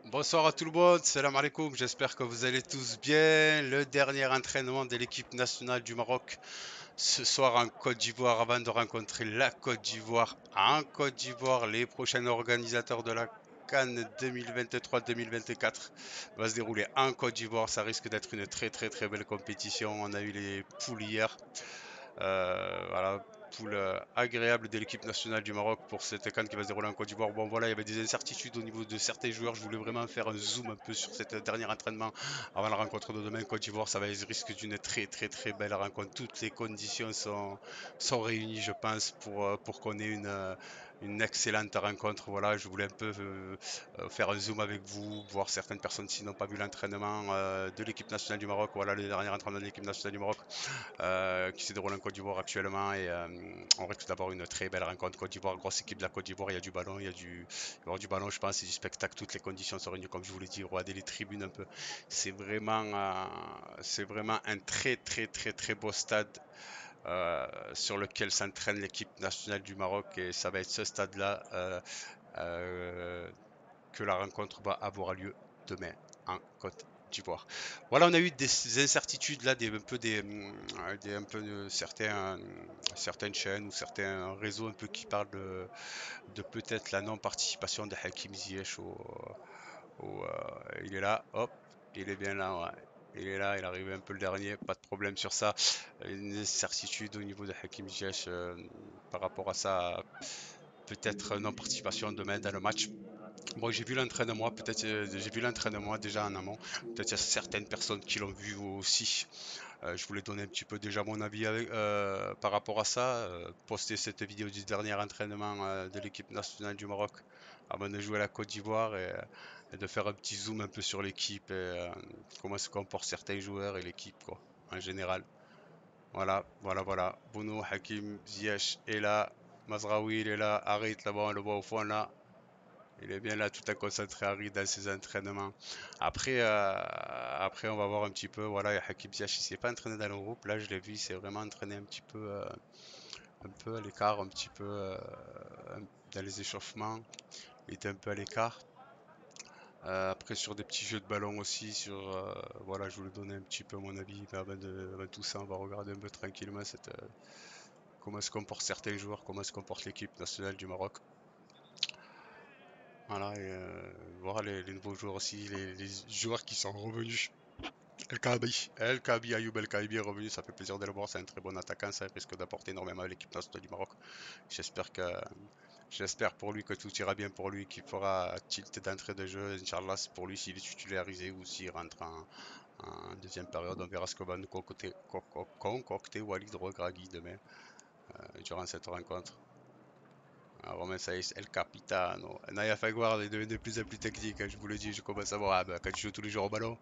Bonsoir à tout le monde, salam alaikum, j'espère que vous allez tous bien. Le dernier entraînement de l'équipe nationale du Maroc ce soir en Côte d'Ivoire avant de rencontrer la Côte d'Ivoire en Côte d'Ivoire. Les prochains organisateurs de la CAN 2023-2024 va se dérouler en Côte d'Ivoire. Ça risque d'être une très belle compétition. On a eu les poules hier. Voilà, poule agréable de l'équipe nationale du Maroc pour cette CAN qui va se dérouler en Côte d'Ivoire. Bon voilà, il y avait des incertitudes au niveau de certains joueurs. Je voulais vraiment faire un zoom un peu sur cette dernier entraînement avant la rencontre de demain. Côte d'Ivoire, ça va être risque d'une très belle rencontre. Toutes les conditions sont réunies, je pense, pour qu'on ait une excellente rencontre. Voilà, je voulais un peu faire un zoom avec vous, voir certaines personnes qui n'ont pas vu l'entraînement de l'équipe nationale du Maroc. Voilà, le dernier entraînement de l'équipe nationale du Maroc qui se déroule en Côte d'Ivoire actuellement. Et on risque d'avoir une très belle rencontre Côte d'Ivoire, grosse équipe de la Côte d'Ivoire. Il y a du ballon, il va y avoir du ballon, je pense, et du spectacle. Toutes les conditions sont réunies, comme je vous l'ai dit. Regardez les tribunes un peu. C'est vraiment un très beau stade sur lequel s'entraîne l'équipe nationale du Maroc. Et ça va être ce stade-là euh, que la rencontre va avoir lieu demain en Côte d'Ivoire. Voilà, on a eu des incertitudes là, un peu de certaines chaînes ou certains réseaux un peu qui parlent de peut-être la non-participation de Hakim Ziyech il est là, hop, il est bien là, ouais. Il est là, il arrive un peu le dernier, pas de problème sur ça. Une incertitude au niveau de Hakim Ziyech par rapport à ça, peut-être non-participation demain dans le match. Bon, j'ai vu l'entraînement, peut-être j'ai vu l'entraînement déjà en amont. Peut-être il y a certaines personnes qui l'ont vu aussi. Je voulais donner un petit peu déjà mon avis par rapport à ça. Poster cette vidéo du dernier entraînement de l'équipe nationale du Maroc avant de jouer à la Côte d'Ivoire et de faire un petit zoom un peu sur l'équipe et comment se comportent certains joueurs et l'équipe quoi, en général. Voilà. Bounou, Hakim, Ziyech est là. Mazraoui, il est là. Harit, là-bas, on le voit au fond là. Il est bien là, tout à concentré Harry dans ses entraînements. Après, on va voir un petit peu. Voilà, Hakim Ziyech, il s'est pas entraîné dans le groupe. Là, je l'ai vu, il s'est vraiment entraîné un peu à l'écart, un petit peu dans les échauffements. Il était un peu à l'écart. Après, sur des petits jeux de ballon aussi, voilà, je voulais donner un petit peu mon avis. Mais avant tout ça, on va regarder un peu tranquillement comment se comportent certains joueurs, comment se comporte l'équipe nationale du Maroc. Voilà, et voir les nouveaux joueurs aussi, les joueurs qui sont revenus. El Kabi, Ayoub El Kaabi est revenu, ça fait plaisir de le voir, c'est un très bon attaquant, ça risque d'apporter énormément à l'équipe nationale du Maroc. J'espère que j'espère pour lui que tout ira bien pour lui, qu'il fera tilt d'entrée de jeu, Inch'Allah, c'est pour lui s'il est titularisé ou s'il rentre en deuxième période, on verra ce que va nous concocter Walid Regragui demain durant cette rencontre. Romain Saïs, El Capitano. Naya Faguar est devenu de plus en plus technique, hein, je vous le dis, je commence à voir, quand tu joues tous les jours au ballon,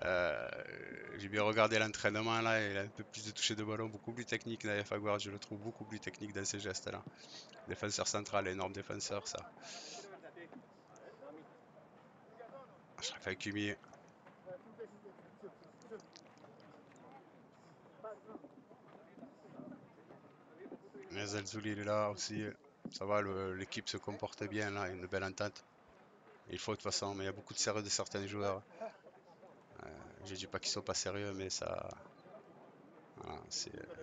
euh, j'ai bien regardé l'entraînement là, il a un peu plus de toucher de ballon, beaucoup plus technique, Naya Faguar, je le trouve beaucoup plus technique dans ses gestes là. Défenseur central, énorme défenseur ça. Achraf Hakimi, Zouli il est là aussi, ça va, l'équipe se comporte bien là, il y a une belle entente. Il faut de toute façon, mais il y a beaucoup de sérieux de certains joueurs. Je dis pas qu'ils sont pas sérieux, mais voilà,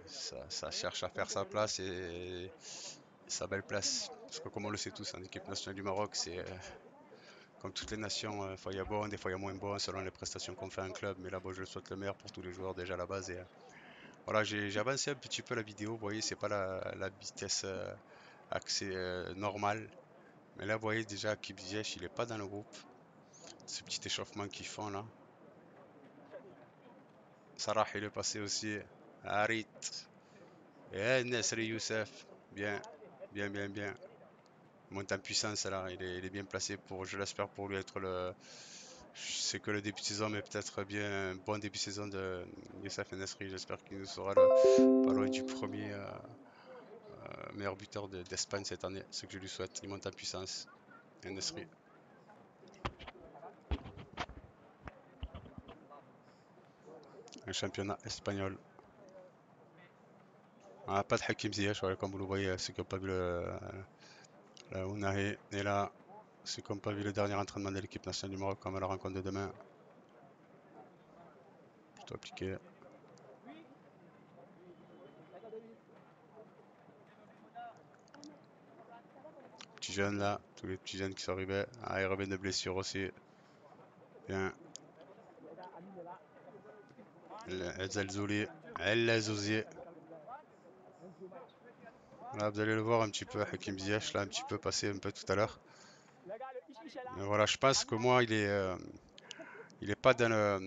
ça cherche à faire sa place et sa belle place. Parce que comme on le sait tous, en équipe nationale du Maroc, c'est comme toutes les nations, des fois il y a bon, des fois il y a moins bon selon les prestations qu'on fait en club. Mais là, bon, je souhaite le meilleur pour tous les joueurs déjà à la base. Et voilà, j'ai avancé un petit peu la vidéo. Vous voyez, c'est pas la vitesse accès normale. Mais là, vous voyez déjà Kip Ziyech, il est pas dans le groupe. Ce petit échauffement qu'ils font là. Salah, il est passé aussi. Harit. Et Nesri Youssef. Bien, bien. Il monte en puissance là. Il est bien placé pour, je l'espère, pour lui être le. C'est que le début de saison, mais peut-être bien un bon début de saison de Youssef Nesri. J'espère qu'il nous sera pas loin du premier meilleur buteur d'Espagne cette année. Ce que je lui souhaite. Il monte en puissance. Et Nesri. Un championnat espagnol. Pas de Hakim Ziyech, voilà, comme vous le voyez, ceux qui n'ont pas vu le Ounahi est là. C'est comme pas vu le dernier entraînement de l'équipe nationale du Maroc, comme à la rencontre de demain. Plutôt appliqué. Petits jeunes là, tous les petits jeunes qui sont arrivés. Ah, ils reviennent de blessure aussi. Bien. El Zalzouli, El Zouzi. Là, vous allez le voir un petit peu, Hakim Ziyech, là, un petit peu passé un peu tout à l'heure. Mais voilà, je pense que moi, il est pas dans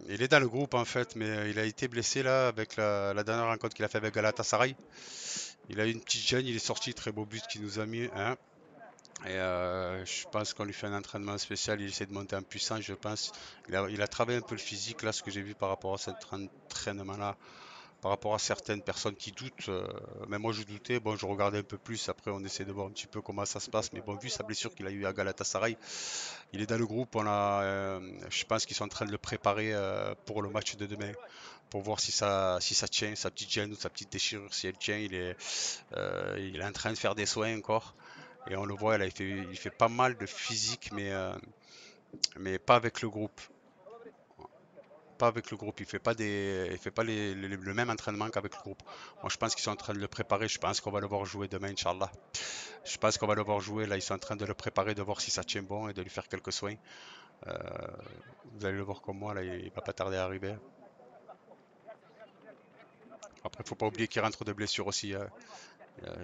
il est dans le groupe en fait, mais il a été blessé là avec la dernière rencontre qu'il a fait avec Galatasaray. Il a eu une petite gêne, il est sorti, très beau but qu'il nous a mis, hein. Et je pense qu'on lui fait un entraînement spécial, il essaie de monter en puissance, je pense. Il a travaillé un peu le physique là, ce que j'ai vu par rapport à cet entraînement là. Par rapport à certaines personnes qui doutent, mais moi je doutais, bon je regardais un peu plus, après on essaie de voir un petit peu comment ça se passe, mais bon vu sa blessure qu'il a eu à Galatasaray, il est dans le groupe, je pense qu'ils sont en train de le préparer pour le match de demain, pour voir si ça tient, sa petite gêne ou sa petite déchirure, si elle tient, il est en train de faire des soins encore, et on le voit, là, il fait pas mal de physique, mais pas avec le groupe. Pas avec le groupe, il fait pas le même entraînement qu'avec le groupe. Moi, je pense qu'ils sont en train de le préparer. Je pense qu'on va le voir jouer demain, Inch'Allah. Je pense qu'on va le voir jouer. Là, ils sont en train de le préparer, de voir si ça tient bon et de lui faire quelques soins. Euh, vous allez le voir comme moi, là, il va pas tarder à arriver. Après, faut pas oublier qu'il rentre de blessure aussi.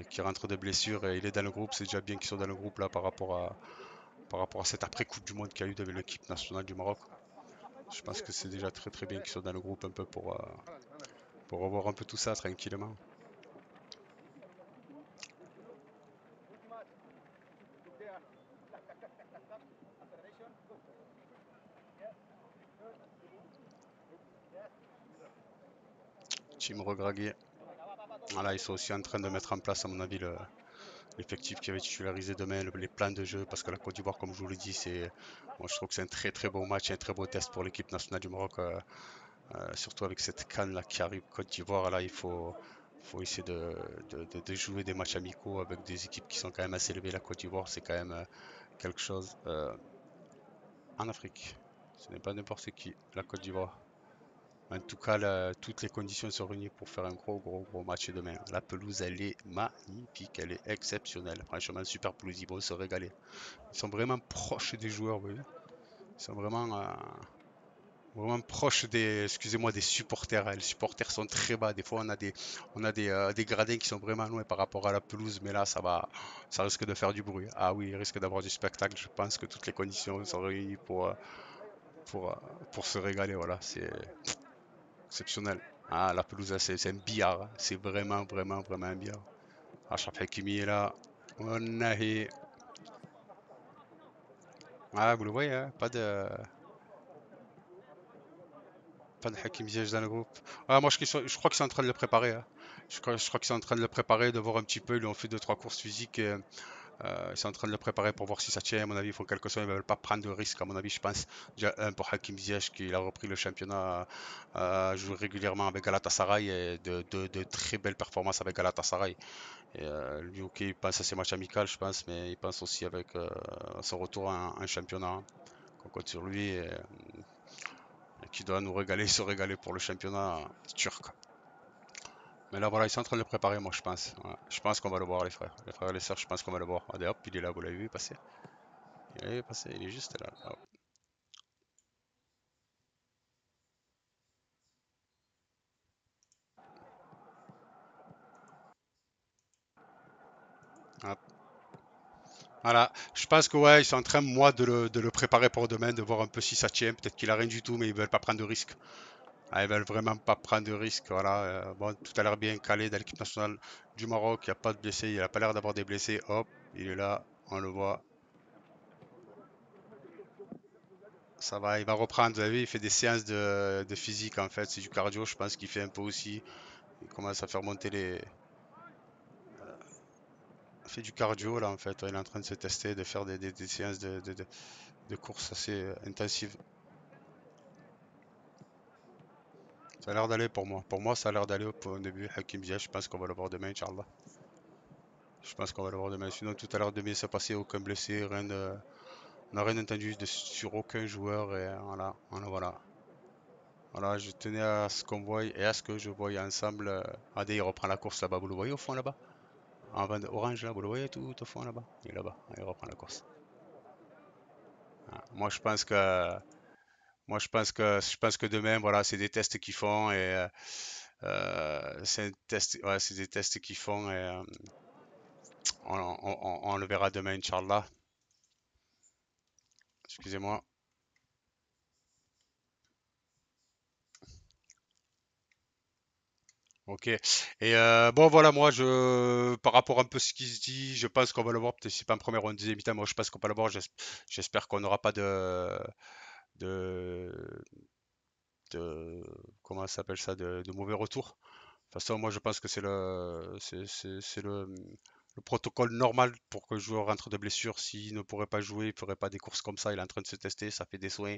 Qu'il rentre de blessure et il est dans le groupe. C'est déjà bien qu'ils soient dans le groupe là par rapport à cette après-Coupe du Monde qu'il y a eu de l'équipe nationale du Maroc. Je pense que c'est déjà très très bien qu'ils soient dans le groupe un peu pour revoir un peu tout ça tranquillement. Team Regragui. Voilà, ils sont aussi en train de mettre en place, à mon avis, l'effectif qui va être titularisé demain, les plans de jeu, parce que la Côte d'Ivoire, comme je vous l'ai dit, moi, je trouve que c'est un très très beau match, un très beau test pour l'équipe nationale du Maroc, surtout avec cette canne là qui arrive Côte d'Ivoire. Là, faut essayer de jouer des matchs amicaux avec des équipes qui sont quand même assez élevées. La Côte d'Ivoire, c'est quand même quelque chose en Afrique. Ce n'est pas n'importe qui, la Côte d'Ivoire. En tout cas, toutes les conditions sont réunies pour faire un gros match demain. La pelouse, elle est magnifique, elle est exceptionnelle. Franchement, super pelouse, ils vont se régaler. Ils sont vraiment proches des joueurs, vous voyez. Ils sont vraiment proches excusez-moi, des supporters, hein. Les supporters sont très bas. Des fois, des gradins qui sont vraiment loin par rapport à la pelouse, mais là, ça risque de faire du bruit. Ah oui, il risque d'avoir du spectacle. Je pense que toutes les conditions sont réunies pour, euh, pour se régaler. Voilà, c'est exceptionnel. Ah, la pelouse, c'est un billard, hein. C'est vraiment un billard. Achraf Hakimi est là. Wallahi. Ah, vous le voyez, hein, pas de Hakim Ziyech dans le groupe. Ah, moi, je crois qu'ils sont en train de le préparer, hein. Je crois qu'ils sont en train de le préparer, de voir un petit peu. Ils lui ont fait deux trois courses physiques. Ils sont en train de le préparer pour voir si ça tient. À mon avis, il faut quelque chose. Ils ne veulent pas prendre de risques. À mon avis, je pense. Déjà, un pour Hakim Ziyech, qui a repris le championnat, joue régulièrement avec Galatasaray et de très belles performances avec Galatasaray. Et lui, ok, il pense à ses matchs amicaux, je pense, mais il pense aussi avec son retour en championnat, hein, qu'on compte sur lui et qui doit nous régaler, se régaler pour le championnat turc. Mais là, voilà, ils sont en train de le préparer, moi, je pense. Ouais, je pense qu'on va le voir, les frères. Les frères et les sœurs, je pense qu'on va le voir. Allez, hop, il est là, vous l'avez vu passer. Il est passé, il est juste là. Hop, hop. Voilà, je pense que ouais, ils sont en train, moi, de le préparer pour demain, de voir un peu si ça tient. Peut-être qu'il a rien du tout, mais ils veulent pas prendre de risques. Ah, ils veulent vraiment pas prendre de risques. Voilà. Bon, tout a l'air bien calé dans l'équipe nationale du Maroc. Il n'y a pas de blessés. Il n'a pas l'air d'avoir des blessés. Hop, il est là. On le voit. Ça va. Il va reprendre. Vous avez vu, il fait des séances de physique en fait. C'est du cardio. Je pense qu'il fait un peu aussi. Il commence à faire monter les. Il fait du cardio là en fait. Ouais, il est en train de se tester, de faire des séances de course assez intensives. Ça a l'air d'aller pour moi. Pour moi, ça a l'air d'aller au début. Hakim Ziyech, je pense qu'on va le voir demain, Inch'Allah. Je pense qu'on va le voir demain. Sinon, tout à l'heure, demain, ça passait aucun blessé, rien de. On n'a rien entendu sur aucun joueur et voilà, voilà, voilà. Voilà, je tenais à ce qu'on voie et à ce que je voie ensemble. Adé, il reprend la course là-bas, vous le voyez au fond là-bas? En bande orange là, vous le voyez tout au fond là-bas? Il est là-bas, il reprend la course. Ah, je pense que demain, voilà, c'est des tests qu'ils font et c'est un test, ouais, c'est des tests qu'ils font et on le verra demain, Inch'Allah. Excusez-moi. Ok. Et bon, voilà, moi, par rapport un peu à ce qui se dit, je pense qu'on va le voir. Peut-être si c'est pas en première ou en deuxième mi-temps, moi, je pense qu'on va le voir. J'espère qu'on n'aura pas de, de, comment ça s'appelle ça, de mauvais retours. De toute façon, moi, je pense que c'est le protocole normal pour que le joueur rentre de blessure. S'il ne pourrait pas jouer, il ne ferait pas des courses comme ça. Il est en train de se tester, ça fait des soins.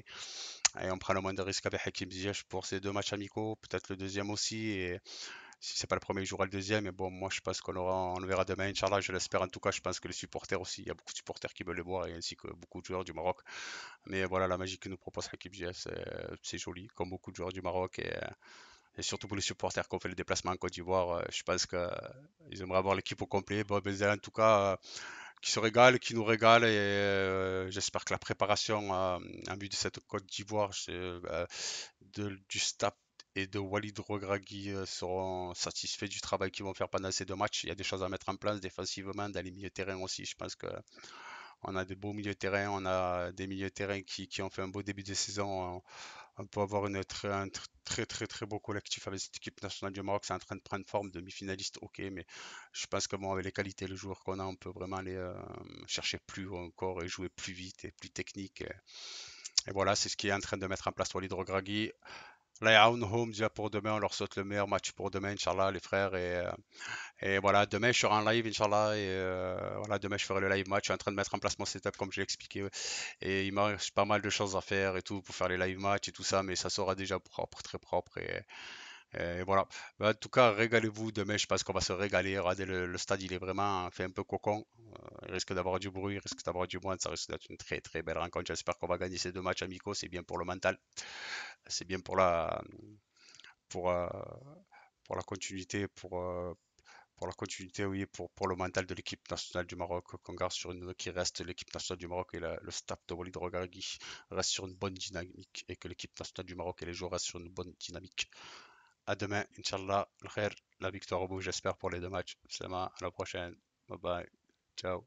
Et on prend le moins de risques avec Hakim Ziyech pour ces deux matchs amicaux, peut-être le deuxième aussi. Et si c'est pas le premier, il jouera le deuxième. Mais bon, moi, je pense on le verra demain, Inch'Allah. Je l'espère en tout cas. Je pense que les supporters aussi, il y a beaucoup de supporters qui veulent le voir, et ainsi que beaucoup de joueurs du Maroc. Mais voilà, la magie que nous propose Hakim Ziyech, c'est joli, comme beaucoup de joueurs du Maroc. Et surtout pour les supporters qui ont fait le déplacement en Côte d'Ivoire, je pense qu'ils aimeraient avoir l'équipe au complet. Bon, ben, en tout cas, qui se régale, qui nous régale. Et j'espère que la préparation en vue de cette Côte d'Ivoire du staff et de Walid Regragui seront satisfaits du travail qu'ils vont faire pendant ces deux matchs. Il y a des choses à mettre en place défensivement, dans les milieux de terrain aussi. Je pense que on a des beaux milieux de terrain, on a des milieux de terrain qui ont fait un beau début de saison. On peut avoir un très très très beau collectif avec cette équipe nationale du Maroc. C'est en train de prendre forme, demi-finaliste, ok, mais je pense que bon, avec les qualités, les joueurs qu'on a, on peut vraiment aller chercher plus haut encore et jouer plus vite et plus technique. Et voilà, c'est ce qui est en train de mettre en place Walid Regragui. Là, home déjà pour demain, on leur souhaite le meilleur match pour demain, Inch'Allah, les frères. Et voilà, demain je serai en live, Inch'Allah. Et voilà, demain je ferai le live match. Je suis en train de mettre en place mon setup comme je l'ai expliqué. Et il me reste pas mal de choses à faire et tout pour faire les live matchs et tout ça, mais ça sera déjà propre, très propre. Et voilà. Bah, en tout cas, régalez-vous demain. Je pense qu'on va se régaler. Regardez, le stade, il est vraiment fait un peu cocon. Il risque d'avoir du bruit, il risque d'avoir du monde. Ça risque d'être une très très belle rencontre. J'espère qu'on va gagner ces deux matchs amicaux. C'est bien pour le mental. C'est bien pour, euh, pour la continuité, pour la continuité, oui, pour le mental de l'équipe nationale du Maroc, qu'on garde sur qui reste l'équipe nationale du Maroc et le staff de Walid Regragui reste sur une bonne dynamique et que l'équipe nationale du Maroc et les joueurs restent sur une bonne dynamique. À demain, Inch'Allah, le khair, la victoire au bout, j'espère, pour les deux matchs. Salam, à la prochaine. Bye bye. Ciao.